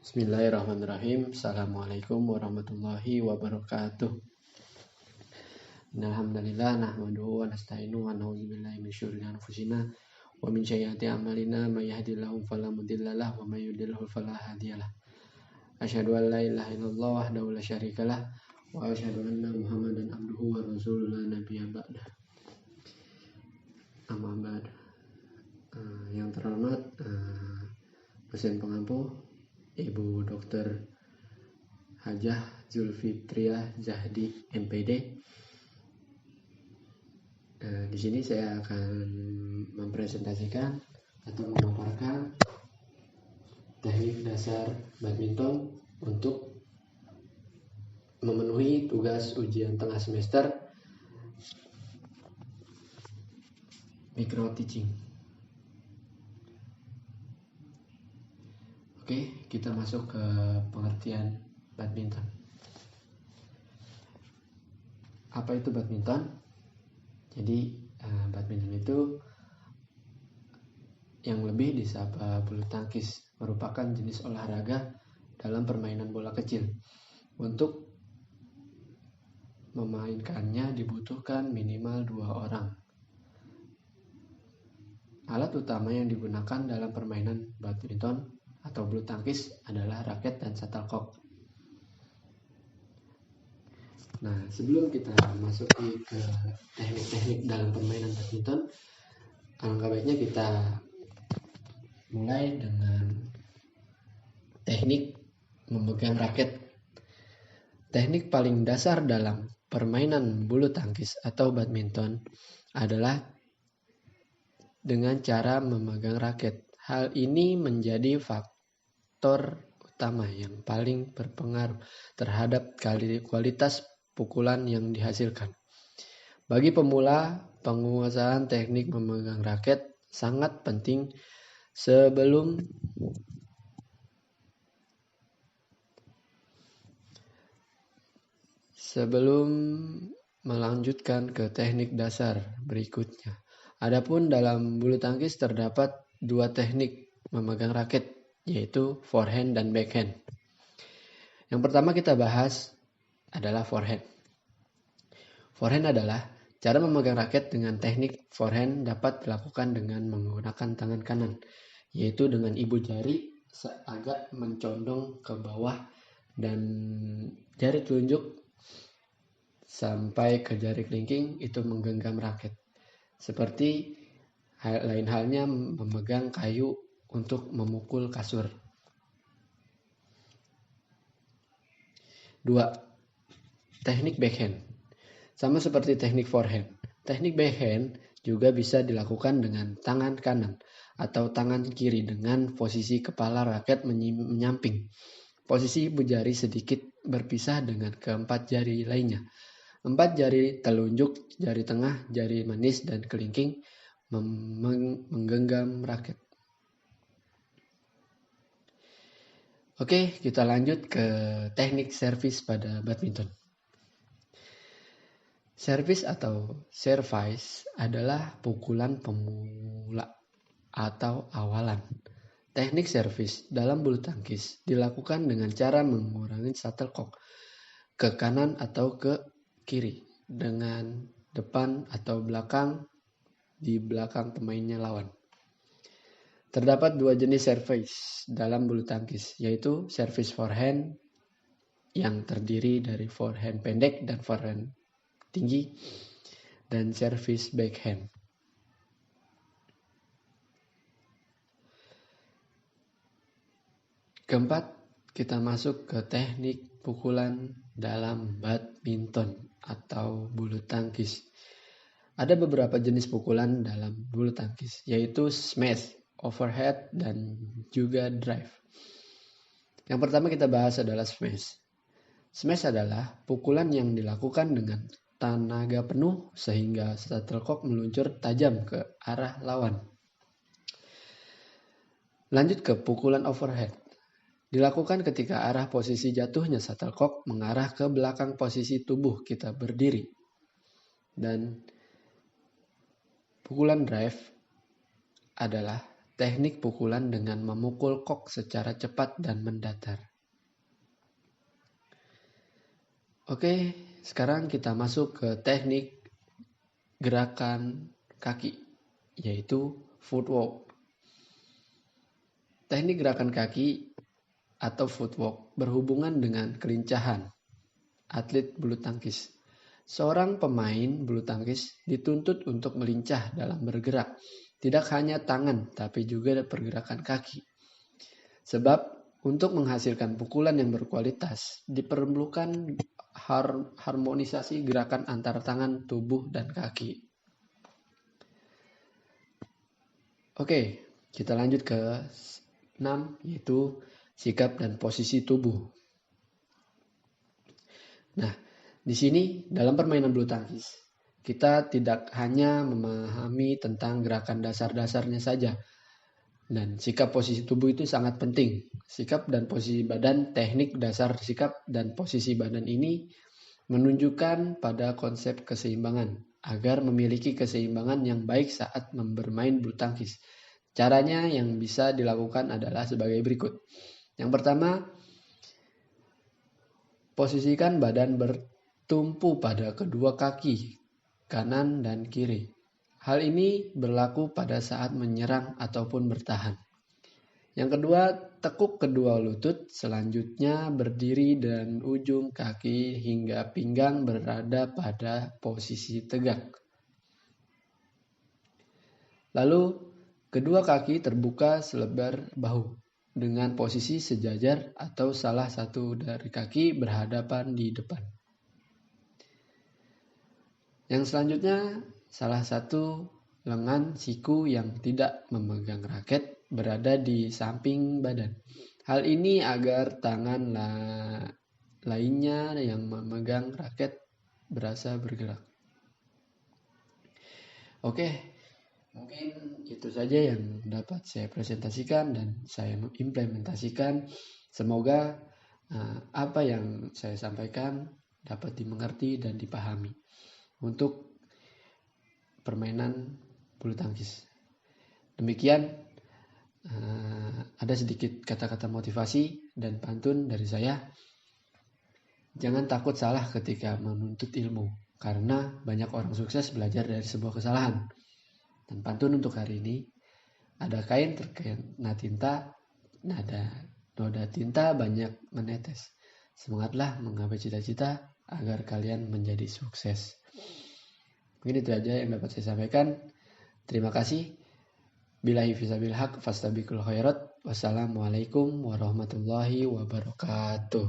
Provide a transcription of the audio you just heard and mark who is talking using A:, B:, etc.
A: Bismillahirrahmanirrahim. Assalamualaikum warahmatullahi wabarakatuh. Alhamdulillah nahmaduhu wa nasta'inu wa na'udzubillahi min syururi anfusina wa min sayyiati a'malina may yahdihillahu fala mudhillalah wa may yudhlil fala hadiyalah. Asyhadu an la ilaha illallah wahdahu la syarikalah wa asyhadu anna Muhammadan abduhu wa rasuluhu la nabiyya ba'dah. Amma ba'd. Yang terhormat dosen pengampu Ibu Dr. Hajah Zulfitriah Zahdi MPD. Di sini saya akan mempresentasikan atau memaparkan teknik dasar badminton untuk memenuhi tugas ujian tengah semester micro teaching. Oke, kita masuk ke pengertian badminton. Apa itu badminton? Jadi badminton itu yang lebih disapa bulu tangkis, merupakan jenis olahraga dalam permainan bola kecil. Untuk memainkannya dibutuhkan minimal 2 orang. Alat utama yang digunakan dalam permainan badminton atau bulu tangkis adalah raket dan shuttlecock. Nah, sebelum kita masuki ke teknik-teknik dalam permainan badminton, alangkah baiknya kita mulai dengan teknik memegang raket. Teknik paling dasar dalam permainan bulu tangkis atau badminton adalah dengan cara memegang raket. Hal ini menjadi faktor utama yang paling berpengaruh terhadap kualitas pukulan yang dihasilkan. Bagi pemula, penguasaan teknik memegang raket sangat penting sebelum melanjutkan ke teknik dasar berikutnya. Adapun dalam bulu tangkis terdapat 2 teknik memegang raket, yaitu forehand dan backhand. Yang pertama kita bahas adalah forehand. Forehand adalah cara memegang raket dengan teknik forehand dapat dilakukan dengan menggunakan tangan kanan, yaitu dengan ibu jari agak mencondong ke bawah dan jari telunjuk sampai ke jari kelingking itu menggenggam raket. Seperti lain halnya memegang kayu untuk memukul kasur. 2. Teknik backhand. Sama seperti teknik forehand. Teknik backhand juga bisa dilakukan dengan tangan kanan atau tangan kiri dengan posisi kepala raket menyamping. Posisi ibu jari sedikit berpisah dengan keempat jari lainnya. 4 jari telunjuk, jari tengah, jari manis, dan kelingking menggenggam raket. Oke, kita lanjut ke teknik servis pada badminton. Servis atau service adalah pukulan pemula atau awalan. Teknik servis dalam bulu tangkis dilakukan dengan cara mengurangi shuttlecock ke kanan atau ke kiri dengan depan atau belakang di belakang pemainnya lawan. Terdapat 2 jenis servis dalam bulu tangkis, yaitu servis forehand yang terdiri dari forehand pendek dan forehand tinggi, dan servis backhand. Keempat, kita masuk ke teknik pukulan dalam badminton atau bulu tangkis. Ada beberapa jenis pukulan dalam bulu tangkis, yaitu smash, overhead, dan juga drive. Yang pertama kita bahas adalah smash. Smash adalah pukulan yang dilakukan dengan tenaga penuh sehingga shuttlecock meluncur tajam ke arah lawan. Lanjut ke pukulan overhead. Dilakukan ketika arah posisi jatuhnya shuttlecock mengarah ke belakang posisi tubuh kita berdiri. Dan pukulan drive adalah teknik pukulan dengan memukul kok secara cepat dan mendatar. Oke, sekarang kita masuk ke teknik gerakan kaki, yaitu footwork. Teknik gerakan kaki atau footwork berhubungan dengan kelincahan atlet bulu tangkis. Seorang pemain bulu tangkis dituntut untuk melincah dalam bergerak, tidak hanya tangan tapi juga pergerakan kaki. Sebab untuk menghasilkan pukulan yang berkualitas diperlukan harmonisasi gerakan antara tangan, tubuh, dan kaki. Oke, kita lanjut ke 6, yaitu sikap dan posisi tubuh. Nah, di sini dalam permainan bulu tangkis, kita tidak hanya memahami tentang gerakan dasar-dasarnya saja. Dan sikap posisi tubuh itu sangat penting. Sikap dan posisi badan, teknik dasar sikap dan posisi badan ini menunjukkan pada konsep keseimbangan agar memiliki keseimbangan yang baik saat bermain bulu tangkis. Caranya yang bisa dilakukan adalah sebagai berikut. Yang pertama, posisikan badan bertumpu pada kedua kaki, kanan dan kiri. Hal ini berlaku pada saat menyerang ataupun bertahan. Yang kedua, tekuk kedua lutut, selanjutnya berdiri dan ujung kaki hingga pinggang berada pada posisi tegak. Lalu, kedua kaki terbuka selebar bahu dengan posisi sejajar atau salah satu dari kaki berhadapan di depan. Yang selanjutnya, salah satu lengan siku yang tidak memegang raket berada di samping badan. Hal ini agar tangan lainnya yang memegang raket berasa bergerak. Oke, mungkin itu saja yang dapat saya presentasikan dan saya implementasikan. Semoga apa yang saya sampaikan dapat dimengerti dan dipahami untuk permainan bulu tangkis. Demikian, ada sedikit kata-kata motivasi dan pantun dari saya. Jangan takut salah ketika menuntut ilmu, karena banyak orang sukses belajar dari sebuah kesalahan. Dan pantun untuk hari ini, ada kain terkena tinta, noda tinta banyak menetes. Semangatlah menggapai cita-cita agar kalian menjadi sukses. Mungkin itu aja yang dapat saya sampaikan. Terima kasih. Billahi fisabil haq fastabiqul khairat. Wassalamualaikum warahmatullahi wabarakatuh.